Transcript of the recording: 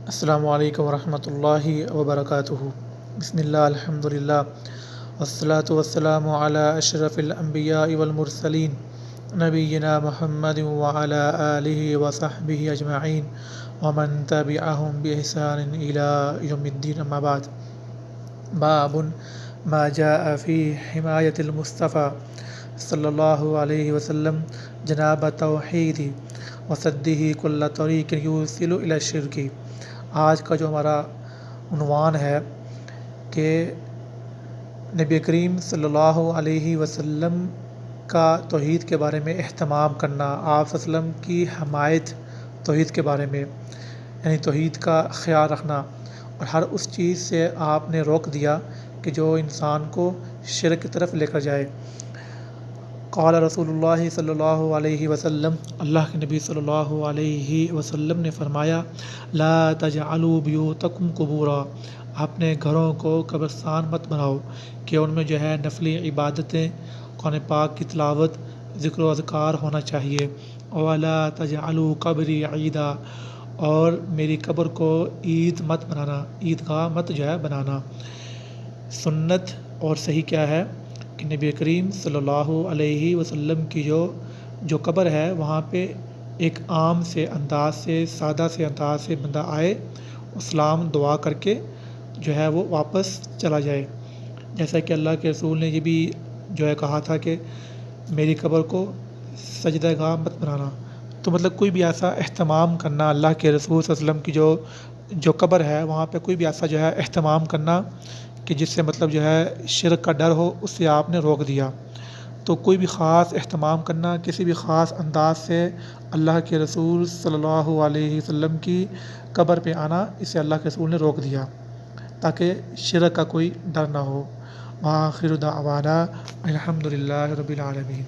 السلام علیکم ورحمۃ اللہ وبرکاتہ۔ بسم اللہ الحمدللہ والصلاة والسلام علی اشرف الانبیاء والمرسلین نبینا محمد وعلی آلہ وصحبہ اجمعین ومن تبعہم بإحسان الی یوم الدین، اما بعد۔ باب ما جاء فی حمایت المصطفیٰ صلی اللہ علیہ وسلم جناب توحید وصدہ کل طریق یوصل الی الشرک۔ آج کا جو ہمارا عنوان ہے کہ نبی کریم صلی اللہ علیہ وسلم کا توحید کے بارے میں اہتمام کرنا، آپ صلی اللہ علیہ وسلم کی حمایت توحید کے بارے میں، یعنی توحید کا خیال رکھنا، اور ہر اس چیز سے آپ نے روک دیا کہ جو انسان کو شرک کی طرف لے کر جائے۔ قال رسول اللہ صلی اللہ علیہ وسلم، اللہ کے نبی صلی اللہ علیہ وسلم نے فرمایا، لا تجعلوا بیوتکم قبورا، اپنے گھروں کو قبرستان مت بناؤ کہ ان میں جو ہے نفلی عبادتیں، قرآن پاک کی تلاوت، ذکر و اذکار ہونا چاہیے۔ ولا تجعلوا قبری عیدا، اور میری قبر کو عید مت بنانا، عیدگاہ مت جو ہے بنانا۔ سنت اور صحیح کیا ہے کہ نبی کریم صلی اللہ علیہ وسلم کی جو قبر ہے وہاں پہ ایک عام سے انداز سے، سادہ سے انداز سے بندہ آئے، سلام دعا کر کے جو ہے وہ واپس چلا جائے، جیسا کہ اللہ کے رسول نے یہ بھی جو ہے کہا تھا کہ میری قبر کو سجدہ گاہ مت بنانا۔ تو مطلب کوئی بھی ایسا اہتمام کرنا، اللہ کے رسول صلی اللہ علیہ وسلم کی جو قبر ہے وہاں پہ کوئی بھی ایسا جو ہے اہتمام کرنا کہ جس سے مطلب جو ہے شرک کا ڈر ہو، اس سے آپ نے روک دیا۔ تو کوئی بھی خاص اہتمام کرنا، کسی بھی خاص انداز سے اللہ کے رسول صلی اللہ علیہ وسلم کی قبر پہ آنا، اسے اللہ کے رسول نے روک دیا تاکہ شرک کا کوئی ڈر نہ ہو۔ وآخر دعوانا الحمدللہ رب العالمین۔